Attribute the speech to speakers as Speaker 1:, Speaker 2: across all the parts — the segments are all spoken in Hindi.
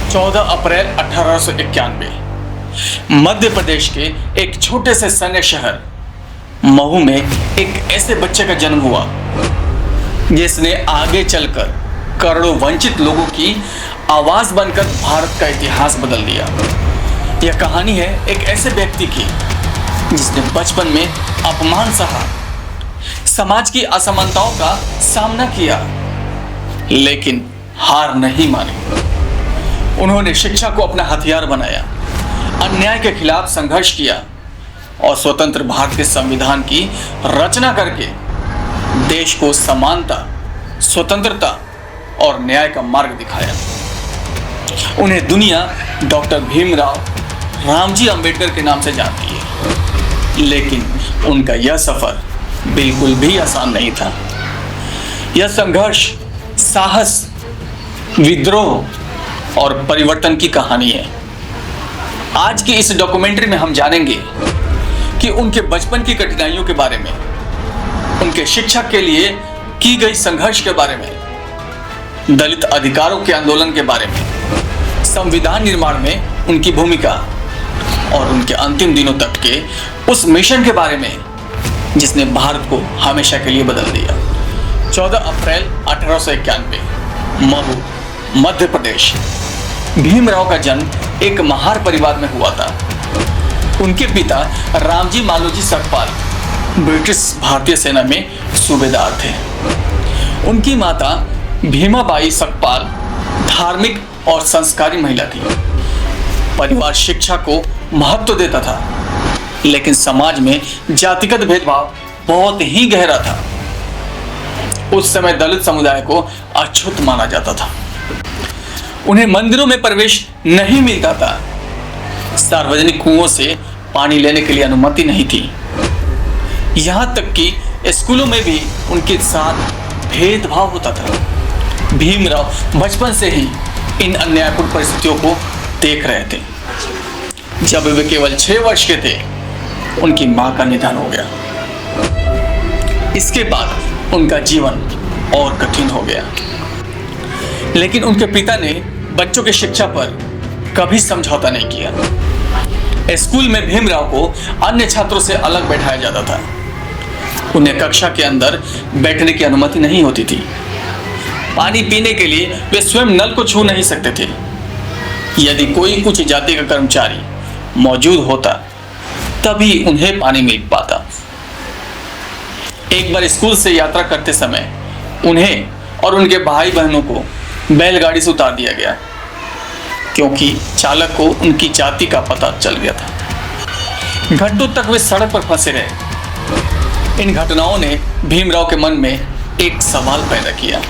Speaker 1: 14 अप्रैल 1891 मध्य प्रदेश के एक छोटे से सैन्य शहर महू में एक ऐसे बच्चे का जन्म हुआ जिसने आगे चलकर करोड़ों वंचित लोगों की आवाज बनकर भारत का इतिहास बदल दिया। यह कहानी है एक ऐसे व्यक्ति की जिसने बचपन में अपमान सहा, समाज की असमानताओं का सामना किया, लेकिन हार नहीं मानी। उन्होंने शिक्षा को अपना हथियार बनाया, अन्याय के खिलाफ संघर्ष किया और स्वतंत्र भारत के संविधान की रचना करके देश को समानता, स्वतंत्रता और न्याय का मार्ग दिखाया। उन्हें दुनिया डॉक्टर भीमराव रामजी अंबेडकर के नाम से जानती है, लेकिन उनका यह सफर बिल्कुल भी आसान नहीं था। यह संघर्ष, साहस, विद्रोह और परिवर्तन की कहानी है। आज की इस डॉक्यूमेंट्री में हम जानेंगे कि उनके बचपन की कठिनाइयों के बारे में, उनके शिक्षा के लिए की गई संघर्ष के बारे में, दलित अधिकारों के आंदोलन के बारे में, संविधान निर्माण में उनकी भूमिका और उनके अंतिम दिनों तक के उस मिशन के बारे में जिसने भारत को हमेशा के लिए बदल दिया। 14 अप्रैल 1891 महू, मध्य प्रदेश। भीमराव का जन्म एक महार परिवार में हुआ था। उनके पिता रामजी मालोजी सकपाल ब्रिटिश भारतीय सेना में सूबेदार थे। उनकी माता भीमाबाई सकपाल धार्मिक और संस्कारी महिला थी। परिवार शिक्षा को महत्व देता था, लेकिन समाज में जातिगत भेदभाव बहुत ही गहरा था। उस समय दलित समुदाय को अछूत माना जाता था। उन्हें मंदिरों में प्रवेश नहीं मिलता था। सार्वजनिक कुओं से पानी लेने के लिए अनुमति नहीं थी। यहां तक कि स्कूलों में भी उनके साथ भेदभाव होता था। भीमराव बचपन से ही इन अन्यायपूर्ण परिस्थितियों को देख रहे थे। जब वे केवल 6 वर्ष के थे, उनकी मां का निधन हो गया। इसके बाद उनका जीवन और कठिन हो गया, लेकिन उनके पिता ने बच्चों की शिक्षा पर कभी समझौता नहीं किया। स्कूल में भीमराव को अन्य छात्रों से अलग बैठाया जाता था। उन्हें कक्षा के अंदर बैठने की अनुमति नहीं होती थी। पानी पीने के लिए वे स्वयं नल को छू नहीं सकते थे। यदि कोई उच्च जाति का कर्मचारी मौजूद होता, तभी उन्हें पानी मिल पाता। एक बार स्कूल से यात्रा करते समय उन्हें और उनके भाई बहनों को बैलगाड़ी से उतार दिया गया, क्योंकि चालक को उनकी जाति का पता चल गया था। घंटों तक वे सड़क पर फंसे रहे। इन घटनाओं ने भीमराव के मन में एक सवाल पैदा किया।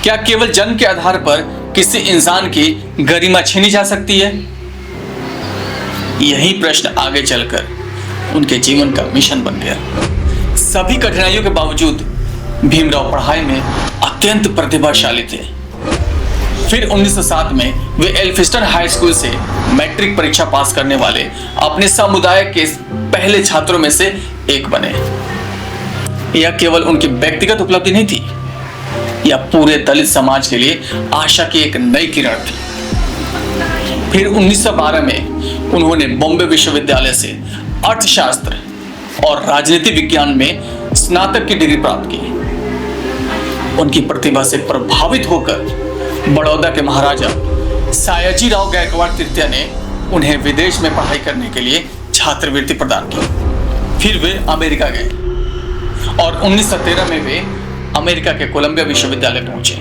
Speaker 1: क्या केवल जन्म के आधार पर किसी इंसान की गरिमा छीनी जा सकती है? यही प्रश्न आगे चलकर उनके जीवन का मिशन बन गया। सभी कठिनाइयों के बावजूद भीमराव पढ़ाई में अत्यंत प्रतिभाशाली थे। फिर 1907 में वे एल्फिस्टन हाई स्कूल से मैट्रिक परीक्षा पास करने वाले अपने समुदाय के पहले छात्रों में से एक बने। यह केवल उनकी व्यक्तिगत उपलब्धि नहीं थी, यह पूरे दलित समाज के लिए आशा की एक नई किरण थी। फिर 1912 में उन्होंने बॉम्बे विश्वविद्यालय से अर्थशास्त्र और राजनीति विज्ञान में स्नातक की डिग्री प्राप्त की। उनकी प्रतिभा से प्रभावित होकर बड़ौदा के महाराजा सयाजीराव गायकवाड़ तृतीय ने उन्हें विदेश में पढ़ाई करने के लिए छात्रवृत्ति प्रदान की। फिर वे अमेरिका गए और 1913 में वे अमेरिका के कोलंबिया विश्वविद्यालय पहुंचे।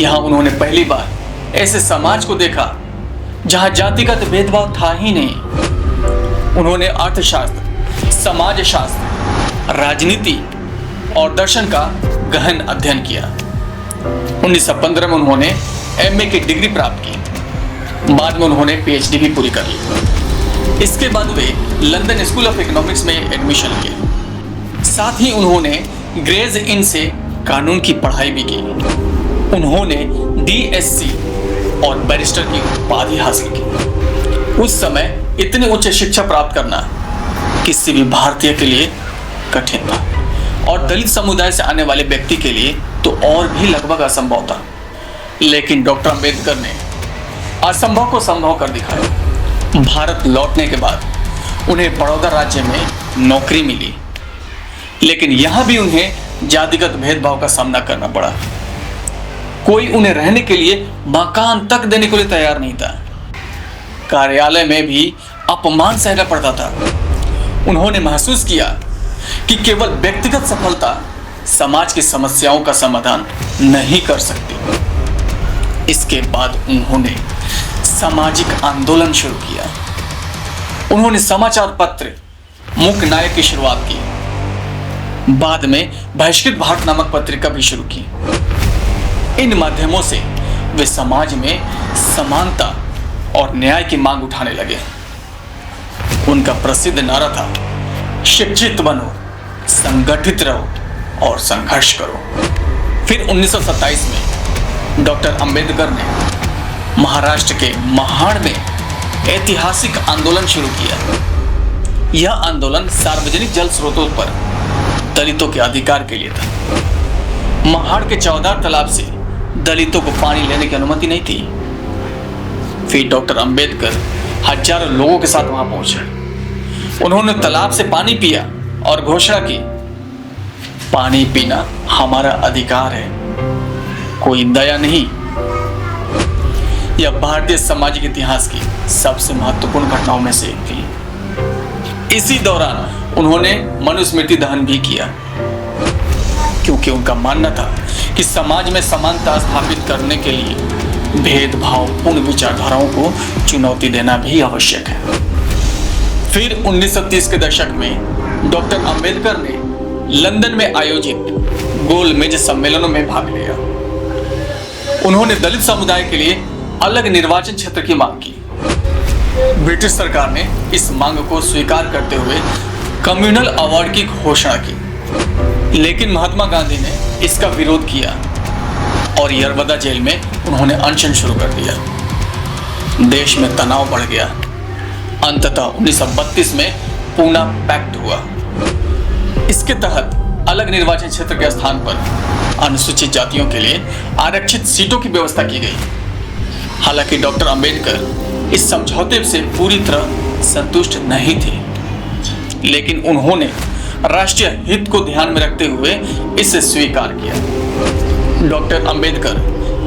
Speaker 1: यहाँ उन्होंने पहली बार ऐसे समाज को देखा जहां जातिगत भेदभाव था ही नहीं। उन्होंने अर्थशास्त्र, समाजशास्त्र, राजनीति और दर्शन का गहन अध्ययन किया। 1915 में उन्होंने एमए की डिग्री प्राप्त की। बाद में उन्होंने पीएचडी भी पूरी कर ली। इसके बाद वे लंदन स्कूल ऑफ इकोनॉमिक्स में एडमिशन लिए। साथ ही उन्होंने ग्रेज इन से कानून की पढ़ाई भी की। उन्होंने डीएससी और बैरिस्टर की उपाधि हासिल की। उस समय इतनी उच्च शिक्षा प्राप्त करना किसी भी भारतीय के लिए कठिन था, और दलित समुदाय से आने वाले व्यक्ति के लिए तो और भी लगभग असंभव था। लेकिन डॉक्टर अंबेडकर ने असंभव को संभव कर दिखाया। भारत लौटने के बाद उन्हें बड़ौदा राज्य में नौकरी मिली, लेकिन यहां भी उन्हें जातिगत भेदभाव का सामना करना पड़ा। कोई उन्हें रहने के लिए मकान तक देने के लिए तैयार नहीं था। कार्यालय में भी अपमान सहना पड़ता था। उन्होंने महसूस किया कि केवल व्यक्तिगत सफलता समाज की समस्याओं का समाधान नहीं कर सकती। इसके बाद उन्होंने सामाजिक आंदोलन शुरू किया। उन्होंने समाचार पत्र मूक नायक की शुरुआत की। बाद में बहिष्कृत भारत नामक पत्रिका भी शुरू की। इन माध्यमों से वे समाज में समानता और न्याय की मांग उठाने लगे। उनका प्रसिद्ध नारा था, शिक्षित बनो, संगठित रहो और संघर्ष करो। फिर 1927 में डॉक्टर अंबेडकर ने महाराष्ट्र के महाड़ में ऐतिहासिक आंदोलन शुरू किया। यह आंदोलन सार्वजनिक जल स्रोतों पर दलितों के अधिकार के लिए था। महाड़ के 14 तालाब से दलितों को पानी लेने की अनुमति नहीं थी। फिर डॉक्टर अंबेडकर हजारों लोगों के साथ वहां पहुंचे। उन्होंने तालाब से पानी पिया और घोषणा की, पानी पीना हमारा अधिकार है, कोई दया नहीं। यह भारतीय सामाजिक इतिहास की सबसे महत्वपूर्ण घटनाओं में से एक थी। इसी दौरान उन्होंने मनुस्मृति दहन भी किया, क्योंकि उनका मानना था कि समाज में समानता स्थापित करने के लिए भेदभाव पूर्ण विचारधाराओं को चुनौती देना भी आवश्यक है। फिर 1930 के दशक में डॉक्टर अंबेडकर ने लंदन में आयोजित गोलमेज सम्मेलनों में भाग लिया। उन्होंने दलित समुदाय के लिए अलग निर्वाचन क्षेत्र की मांग की। ब्रिटिश सरकार ने इस मांग को स्वीकार करते हुए कम्युनल अवार्ड की घोषणा की, लेकिन महात्मा गांधी ने इसका विरोध किया और यरवदा जेल में उन्होंने अनशन शुरू कर दिया। देश में तनाव बढ़ गया। अंततः 1932 में पूना पैक्ट हुआ। इसके तहत अलग निर्वाचन क्षेत्र के स्थान पर अनुसूचित जातियों के लिए आरक्षित सीटों की व्यवस्था की गई। हालांकि डॉक्टर अंबेडकर इस समझौते से पूरी तरह संतुष्ट नहीं थे, लेकिन उन्होंने राष्ट्रीय हित को ध्यान में रखते हुए इसे स्वीकार किया। डॉक्टर अंबेडकर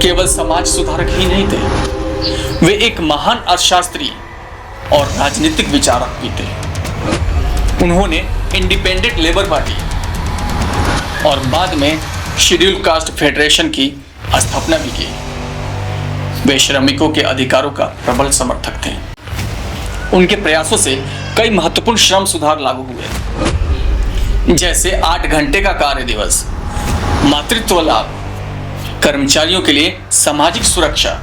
Speaker 1: केवल समाज सुधारक ही नहीं थे, वे एक महान अर्थशास्त्री और राजनीतिक विचारक भी थे। उन्होंने इंडिपेंडेंट लेबर पार्टी और बाद में शेड्यूल कास्ट फेडरेशन की स्थापना भी की। वे श्रमिकों के अधिकारों का प्रबल समर्थक थे। उनके प्रयासों से कई महत्वपूर्ण श्रम सुधार लागू हुए, जैसे 8 घंटे का कार्य दिवस, मातृत्व लाभ, कर्मचारियों के लिए सामाजिक सुरक्षा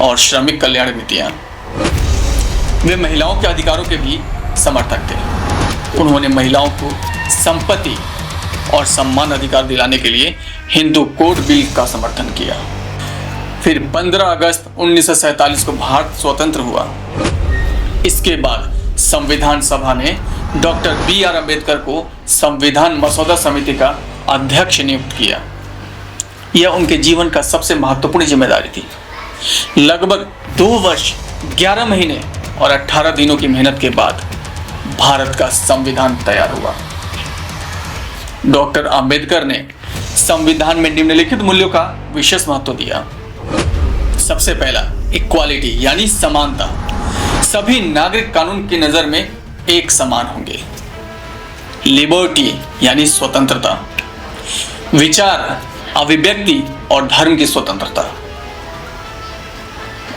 Speaker 1: और श्रमिक कल्याण नीतियां। वे महिलाओं के अधिकारों के भी समर्थक थे। उन्होंने महिलाओं को संपत्ति और सम्मान अधिकार दिलाने के लिए हिंदू कोड बिल का समर्थन किया। फिर 15 अगस्त 1947 को भारत स्वतंत्र हुआ। इसके बाद संविधान सभा ने डॉक्टर B.R. अम्बेडकर को संविधान मसौदा समिति का अध्यक्ष नियुक्त किया। यह उनके जीवन का सबसे महत्वपूर्ण जिम्मेदारी थी। लगभग 2 वर्ष 11 महीने और 18 दिनों की मेहनत के बाद भारत का संविधान तैयार हुआ। डॉक्टर अंबेडकर ने संविधान में निम्नलिखित मूल्यों का विशेष महत्व दिया। सबसे पहला, इक्वालिटी यानी समानता। सभी नागरिक कानून की नजर में एक समान होंगे। लिबर्टी यानी स्वतंत्रता, विचार, अभिव्यक्ति और धर्म की स्वतंत्रता।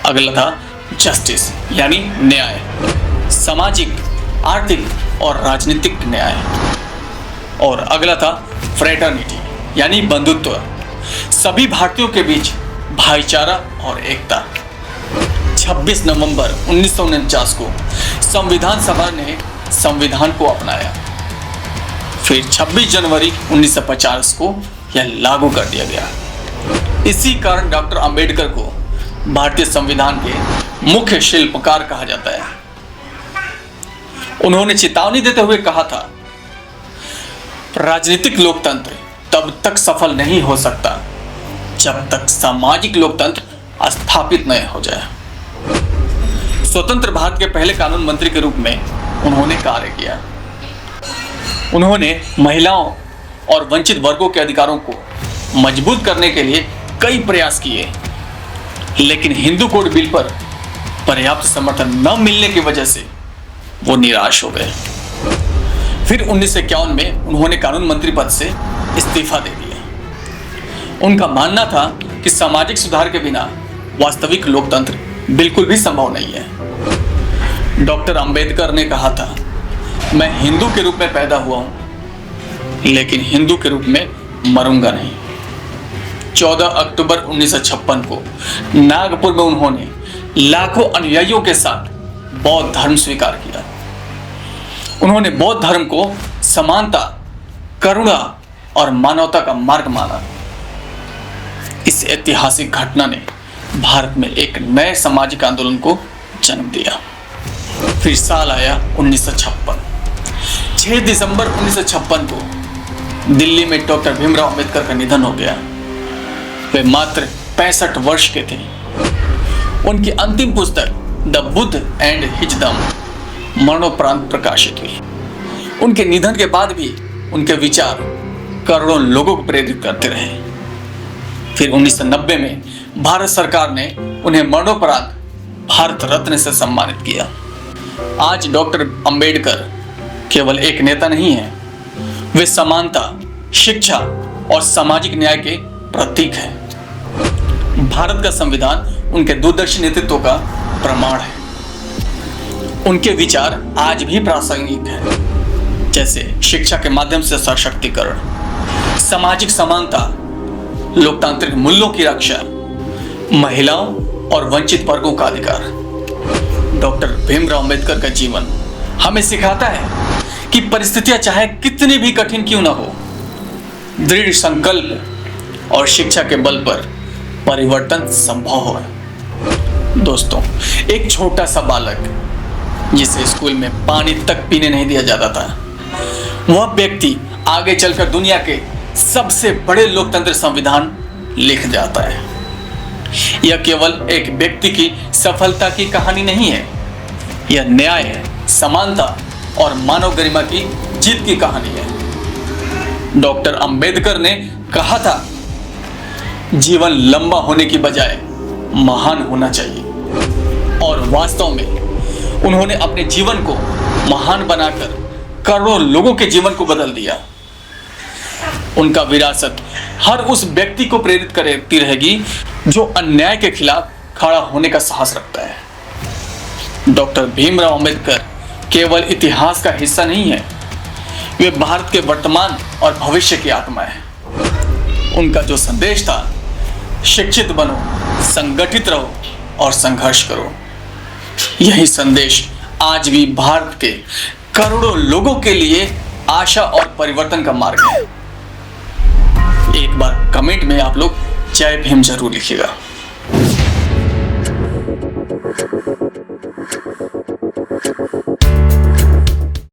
Speaker 1: अगला था जस्टिस यानी न्याय, सामाजिक, आर्थिक और राजनीतिक न्याय। और अगला था फ्रेटर्निटी यानी बंधुत्व, सभी भारतीयों के बीच भाईचारा और एकता। 26 नवंबर 1949 को संविधान सभा ने संविधान को अपनाया। फिर 26 जनवरी 1950 को यह लागू कर दिया गया। इसी कारण डॉक्टर अंबेडकर को भारतीय संविधान के मुख्य शिल्पकार कहा जाता है। उन्होंने चेतावनी देते हुए कहा था, राजनीतिक लोकतंत्र तब तक सफल नहीं हो सकता जब तक सामाजिक लोकतंत्र स्थापित न हो जाए। स्वतंत्र भारत के पहले कानून मंत्री के रूप में उन्होंने कार्य किया। उन्होंने महिलाओं और वंचित वर्गों के अधिकारों को मजबूत करने के लिए कई प्रयास किए, लेकिन हिंदू कोड बिल पर पर्याप्त समर्थन न मिलने की वजह से वो निराश हो गए। फिर 1951 में उन्होंने कानून मंत्री पद से इस्तीफा दे दिया। उनका मानना था कि सामाजिक सुधार के बिना वास्तविक लोकतंत्र बिल्कुल भी संभव नहीं है। डॉक्टर अंबेडकर ने कहा था, मैं हिंदू के रूप में पैदा हुआ हूं, लेकिन हिंदू के रूप में मरूंगा नहीं। 14 अक्टूबर 1956 को नागपुर में उन्होंने लाखों अनुयायियों के साथ बौद्ध धर्म स्वीकार किया। उन्होंने बौद्ध धर्म को समानता, करुणा और मानवता का मार्ग माना। इस ऐतिहासिक घटना ने भारत में एक नए सामाजिक आंदोलन को जन्म दिया। फिर साल आया 1956। 6 दिसंबर 1956 को दिल्ली में डॉक्टर भीमराव अंबेडकर का निधन हो गया। वे मात्र 65 वर्ष के थे। उनकी अंतिम पुस्तक द बुद्ध एंड हिज दम मरणोपरांत प्रकाशित हुई। उनके निधन के बाद भी उनके विचार करोड़ों लोगों को प्रेरित करते रहे। फिर 1990 में भारत सरकार ने उन्हें मरणोपरांत भारत रत्न से सम्मानित किया। आज डॉक्टर अंबेडकर केवल एक नेता नहीं है, वे समानता, शिक्षा और सामाजिक न्याय के प्रतीक हैं। भारत का संविधान उनके दूरदर्शी नेतृत्व का प्रमाण है। उनके विचार आज भी प्रासंगिक हैं, जैसे शिक्षा के माध्यम से सशक्तिकरण, सामाजिक समानता, लोकतांत्रिक मूल्यों की रक्षा, महिलाओं और वंचित वर्गों का अधिकार। डॉक्टर भीमराव अंबेडकर का जीवन हमें सिखाता है कि परिस्थितियां चाहे कितनी भी कठिन क्यों न हो, दृढ़ संकल्प और शिक्षा के बल पर परिवर्तन संभव हो। दोस्तों, एक छोटा सा बालक जिसे स्कूल में पानी तक पीने नहीं दिया जाता था, वह व्यक्ति आगे चलकर दुनिया के सबसे बड़े लोकतंत्र संविधान लिख जाता है। यह केवल एक व्यक्ति की सफलता की कहानी नहीं है, यह न्याय, समानता और मानव गरिमा की जीत की कहानी है। डॉक्टर अंबेडकर ने कहा था, जीवन लंबा होने की बजाय महान होना चाहिए, और वास्तव में उन्होंने अपने जीवन को महान बनाकर करोड़ों लोगों के जीवन को बदल दिया। उनका विरासत हर उस व्यक्ति को प्रेरित करती रहेगी जो अन्याय के खिलाफ खड़ा होने का साहस रखता है। डॉक्टर भीमराव अंबेडकर केवल इतिहास का हिस्सा नहीं है, वे भारत के वर्तमान और भविष्य की आत्मा है। उनका जो संदेश था, शिक्षित बनो, संगठित रहो और संघर्ष करो, यही संदेश आज भी भारत के करोड़ों लोगों के लिए आशा और परिवर्तन का मार्ग है। एक बार कमेंट में आप लोग जय भीम जरूर लिखिएगा।